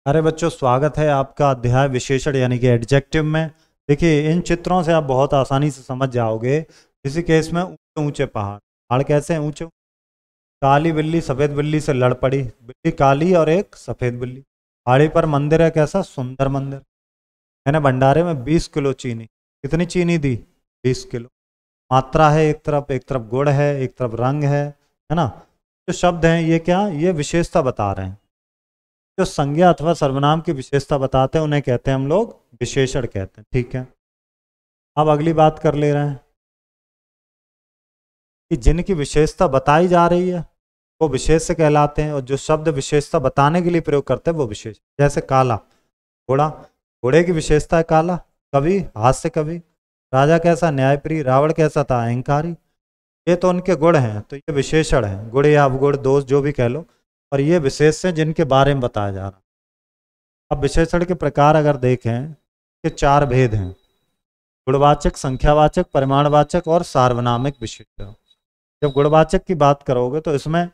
अरे बच्चों, स्वागत है आपका अध्याय विशेषण यानी कि एडजेक्टिव में। देखिए, इन चित्रों से आप बहुत आसानी से समझ जाओगे। किसी केस में ऊंचे ऊंचे पहाड़, पहाड़ कैसे हैं ऊंचे। काली बिल्ली सफेद बिल्ली से लड़ पड़ी, बिल्ली काली और एक सफेद बिल्ली। पहाड़ी पर मंदिर है, कैसा सुंदर मंदिर। मैंने भंडारे में 20 किलो चीनी, कितनी चीनी दी, 20 किलो। मात्रा है एक तरफ गुण है, एक तरफ रंग है ना। जो शब्द हैं ये क्या, ये विशेषता बता रहे हैं। जो संज्ञा अथवा सर्वनाम की विशेषता बताते हैं उन्हें कहते हैं हम लोग विशेषण कहते हैं। ठीक है, अब अगली बात कर ले रहे हैं कि जिनकी विशेषता बताई जा रही है वो विशेष कहलाते हैं, और जो शब्द विशेषता बताने के लिए प्रयोग करते हैं वो विशेष। जैसे काला घोड़ा, घोड़े की विशेषता है काला, कवि हास्य कवि। राजा कैसा, न्यायप्रिय। रावण कैसा था, अहंकारी। ये तो उनके गुण हैं, तो ये विशेषण है। गुण या अवगुण, दोष, जो भी कह लो, और ये विशेष है जिनके बारे में बताया जा रहा है। अब विशेषण के प्रकार अगर देखें कि 4 भेद हैं: गुणवाचक, संख्यावाचक, परिमाणवाचक और सार्वनामिक विशेषण। जब गुणवाचक की बात करोगे तो इसमें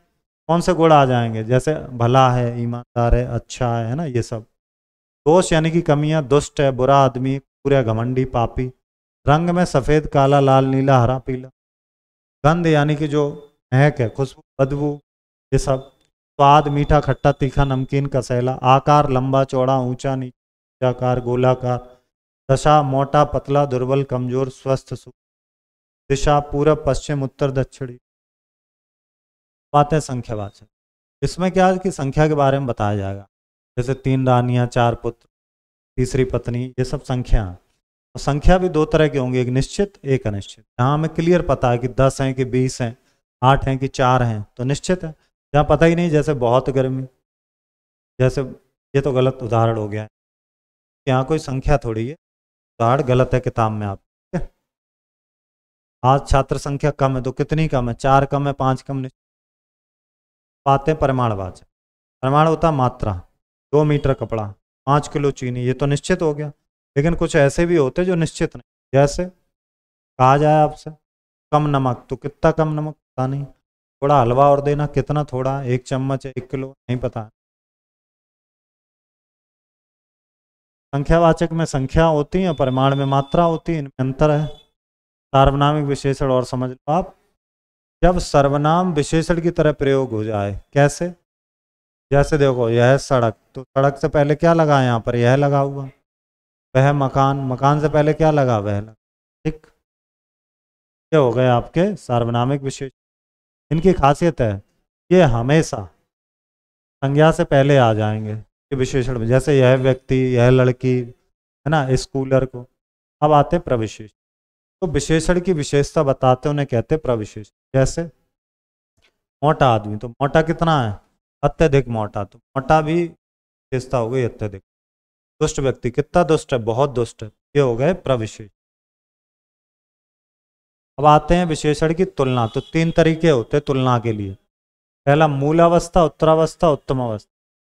कौन से गुण आ जाएंगे, जैसे भला है, ईमानदार है, अच्छा है ना, ये सब। दोष यानी कि कमियां, दुष्ट है, बुरा आदमी, पूरा घमंडी, पापी। रंग में सफेद, काला, लाल, नीला, हरा, पीला। गंध यानी कि जो महक है, खुशबू, बदबू, ये सब। स्वाद, मीठा, खट्टा, तीखा, नमकीन, कसैला। आकार, लंबा, चौड़ा, ऊंचा, नीचा, आकार, गोलाकार। दशा, मोटा, पतला, दुर्बल, कमजोर, स्वस्थ, सुख। दिशा, पूरब, पश्चिम, उत्तर, दक्षिणी। बात है संख्यावाचक। इसमें क्या है कि संख्या के बारे में बताया जाएगा, जैसे 3 रानियां, 4 पुत्र, तीसरी पत्नी, ये सब संख्या हैं। और संख्या भी 2 तरह की होंगी, एक निश्चित, एक अनिश्चित। जहाँ हमें क्लियर पता है कि 10 हैं कि 20 हैं, 8 हैं कि 4 हैं, तो निश्चित है। जहाँ पता ही नहीं, जैसे बहुत गर्मी, जैसे ये तो गलत उदाहरण हो गया है, यहाँ कोई संख्या थोड़ी है, उदाहरण गलत है किताब में। आप ठीक है? आज छात्र संख्या कम है तो कितनी कम है, 4 कम है, 5 कम। बातें परिमाणवाचक। परिमाण होता है मात्रा, 2 मीटर कपड़ा, 5 किलो चीनी, ये तो निश्चित हो गया। लेकिन कुछ ऐसे भी होते जो निश्चित नहीं, जैसे कहा जाए आपसे कम नमक, तो कितना कम नमक पता नहीं। थोड़ा हलवा और देना, कितना थोड़ा, 1 चम्मच, 1 किलो, नहीं पता। संख्यावाचक में संख्या होती है, परिमाण में मात्रा होती है, इनमें अंतर है। सार्वनामिक विशेषण और समझ लो आप। जब सर्वनाम विशेषण की तरह प्रयोग हो जाए, कैसे, जैसे देखो यह सड़क, तो सड़क से पहले क्या लगा, यहाँ पर यह लगा हुआ। वह मकान, मकान से पहले क्या लगा, वह लगा। ठीक, ये हो गए आपके सार्वनामिक विशेषण। इनकी खासियत है ये हमेशा संज्ञा से पहले आ जाएंगे ये विशेषण में, जैसे यह व्यक्ति, यह लड़की, है ना, स्कूलर को। अब आते हैं प्रविशेषण। तो विशेषण की विशेषता बताते उन्हें कहते हैं प्रविशेषण। जैसे मोटा आदमी, तो मोटा कितना है, अत्यधिक मोटा, तो मोटा भी विशेषता हो गई अत्यधिक। दुष्ट व्यक्ति, कितना दुष्ट है, बहुत दुष्ट है, ये हो गए प्रविशेषण। अब आते हैं विशेषण की तुलना। तो 3 तरीके होते हैं तुलना के लिए। पहला मूल अवस्था, उत्तरावस्था, उत्तम अवस्था।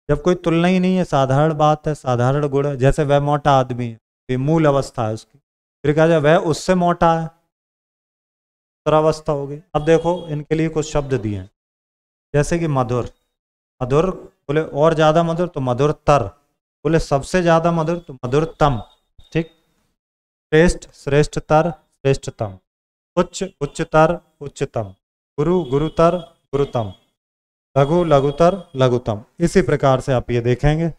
जब कोई तुलना ही नहीं है, साधारण बात है, साधारण गुण है, जैसे वह मोटा आदमी है, ये मूल अवस्था है उसकी। फिर कहा जाए वह उससे मोटा है, उत्तरावस्था हो गई। अब देखो इनके लिए कुछ शब्द दिए हैं, जैसे कि मधुर, मधुर बोले और ज्यादा मधुर तो मधुरतर, बोले सबसे ज्यादा मधुर तो मधुरतम। ठीक, श्रेष्ठ, श्रेष्ठतर, श्रेष्ठतम। उच्च, उच्चतर, उच्चतम। गुरु, गुरुतर, गुरुतम। लघु, लघुतर, लघुतम। इसी प्रकार से आप ये देखेंगे।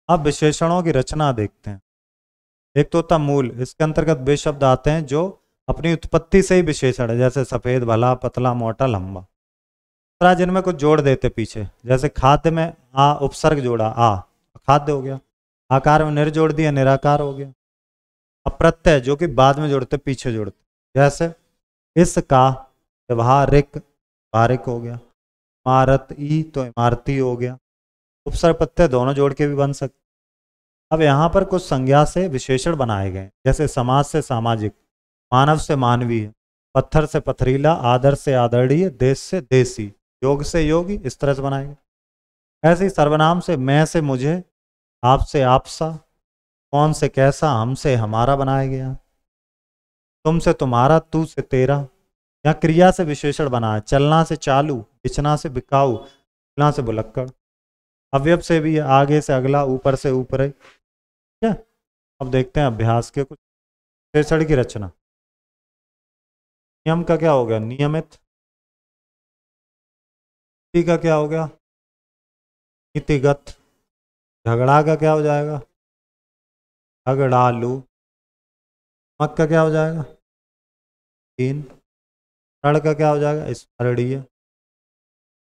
अब विशेषणों की रचना देखते हैं। एक तो होता मूल, इसके अंतर्गत वे शब्द आते हैं जो अपनी उत्पत्ति से ही विशेषण है, जैसे सफेद, भला, पतला, मोटा, लंबा। दूसरा जिनमें कुछ जोड़ देते पीछे, जैसे खाद्य में आ उपसर्ग जोड़ा, आ खाद्य हो गया। आकार में निर जोड़ दिया, निराकार हो गया। अब प्रत्यय जो कि बाद में जोड़ते, पीछे जोड़ते, जैसे इसका व्यवहारिक, व्यवहारिक हो गया। इमारत ई तो इमारती हो गया। उपसर्ग प्रत्यय दोनों जोड़ के भी बन सकते। अब यहाँ पर कुछ संज्ञा से विशेषण बनाए गए, जैसे समाज से सामाजिक, मानव से मानवीय, पत्थर से पथरीला, आदर से आदरणीय, देश से देसी, योग से योगी, इस तरह से बनाए गए। ऐसे ही सर्वनाम से मैं से मुझे, आप से आपसा, कौन से कैसा, हमसे हमारा बनाया गया। तुम से तुम्हारा, तू से तेरा। यहाँ क्रिया से विशेषण बना है, चलना से चालू, बिछना से बिकाऊ, बुलना से बुलक्कड़। अवयव से भी है, आगे से अगला, ऊपर से ऊपर है, ठीक है। अब देखते हैं अभ्यास के कुछ विशेषण की रचना। नियम का क्या हो गया? नियमित। नीति का क्या हो गया? नीतिगत। झगड़ा का क्या हो जाएगा? झगड़ालू। मक का क्या हो जाएगा? तीन। रण का क्या हो जाएगा? स्मरणीय।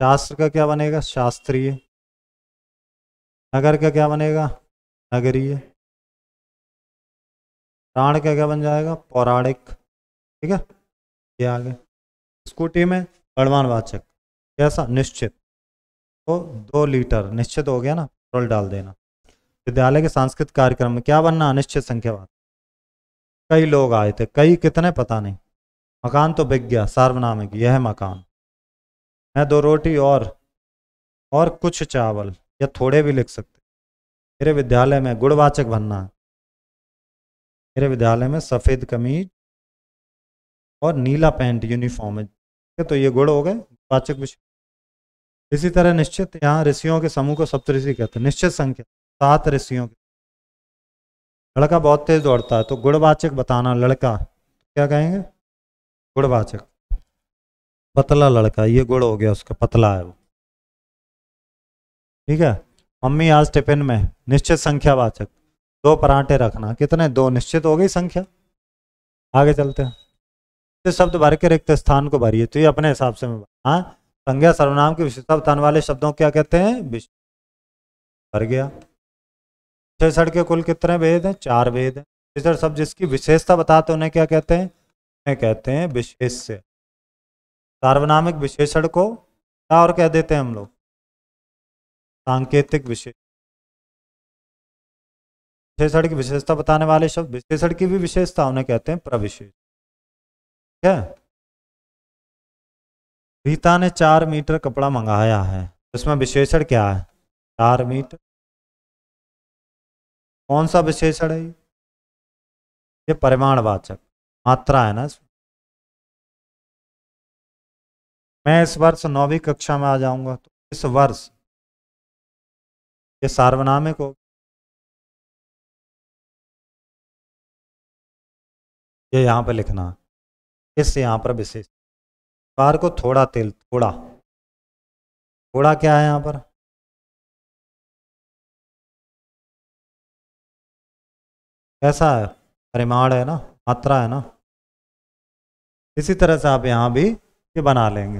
शास्त्र का क्या बनेगा? शास्त्रीय। नगर का क्या बनेगा? नगरीय। प्राण का क्या बन जाएगा? पौराणिक। ठीक है, ये आगे। स्कूटी में परिमाणवाचक कैसा? निश्चित। तो 2 लीटर निश्चित हो गया ना, पेट्रोल डाल देना। विद्यालय के सांस्कृतिक कार्यक्रम में क्या बनना? अनिश्चित संख्यावान। कई लोग आए थे, कई कितने पता नहीं। मकान तो बिक गया, सार्वनामिक, यह मकान। मैं 2 रोटी और कुछ चावल, या थोड़े भी लिख सकते। मेरे विद्यालय में गुणवाचक बनना है। मेरे विद्यालय में सफ़ेद कमीज और नीला पैंट यूनिफॉर्म है, तो ये गुण हो गए वाचक विशेषण। इसी तरह निश्चित, यहाँ ऋषियों के समूह को सप्तऋषि कहते हैं। निश्चित संख्या 7 ऋषियों के। लड़का बहुत तेज दौड़ता है, तो गुणवाचक बताना लड़का, क्या कहेंगे? गुणवाचक। पतला लड़का, ये गुण हो गया उसका, पतला है वो, ठीक है। मम्मी आज टिफिन में, निश्चित संख्यावाचक, 2 पराठे रखना। कितने? 2, निश्चित हो गई संख्या। आगे चलते हैं। तो शब्द भर के रिक्त स्थान को भरिए, तो ये अपने हिसाब से मैं, हाँ, संज्ञा सर्वनाम की विशेषता बताने वाले शब्दों को क्या कहते हैं? भर गया। विशेषण के कुल कितने भेद हैं? 4 भेद हैं। विशेषण शब्द जिसकी विशेषता बताते हैं उन्हें क्या कहते हैं? उन्हें कहते हैं विशेष्य। सार्वनामिक विशेषण को क्या और कह देते हैं हम लोग? सांकेतिक विशेषण। विशेषण की विशेषता बताने वाले शब्द, विशेषण की भी विशेषता, उन्हें कहते हैं प्रविशेष। क्या? रीता ने 4 मीटर कपड़ा मंगाया है, इसमें विशेषण क्या है? 4 मीटर। कौन सा विशेषण है ये? परिमाणवाचक, मात्रा है ना। मैं इस वर्ष 9वीं कक्षा में आ जाऊंगा, तो इस वर्ष, ये सार्वनामिक हो। ये यहाँ पे लिखना, इस यहाँ पर विशेष। बार को थोड़ा तेल, थोड़ा, थोड़ा क्या है यहाँ पर? कैसा है? परिमाण है ना, मात्रा है ना। इसी तरह से आप यहाँ भी ये बना लेंगे।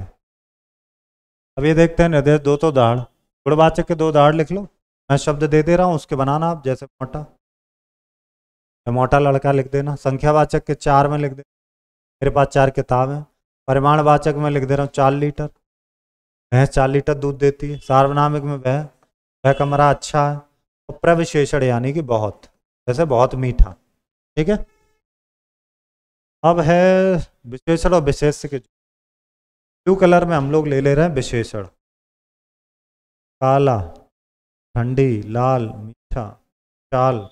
अब ये देखते हैं निर्देश 2 तो दाढ़, गुणवाचक के 2 दाढ़ लिख लो। मैं शब्द दे दे रहा हूँ, उसके बनाना आप, जैसे मोटा, मोटा लड़का लिख देना। संख्यावाचक के 4 में लिख दे, मेरे पास 4 किताब है। परिमाणवाचक में लिख दे रहा हूँ 4 लीटर, भैंस 4 लीटर दूध देती है। सार्वनामिक में वह कमरा अच्छा है। और प्रविशेषण यानी कि बहुत, जैसे बहुत मीठा, ठीक है। अब है विशेषण और विशेष्य के। ब्लू कलर में हम लोग ले रहे हैं विशेषण। काला, ठंडी, लाल, मीठा, चाल,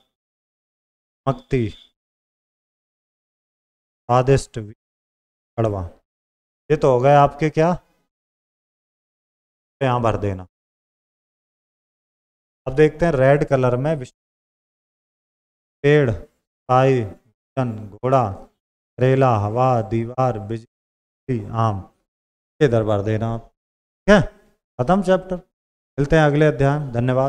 मक्ती, स्वादिष्ट, कड़वा। ये तो हो गए आपके क्या, तो यहाँ भर देना। अब देखते हैं रेड कलर में पेड़, साई, जन, घोड़ा, रेला, हवा, दीवार, बिजली, आम। इधर भर देना, ठीक है। खत्म चैप्टर। मिलते हैं अगले अध्याय में। धन्यवाद।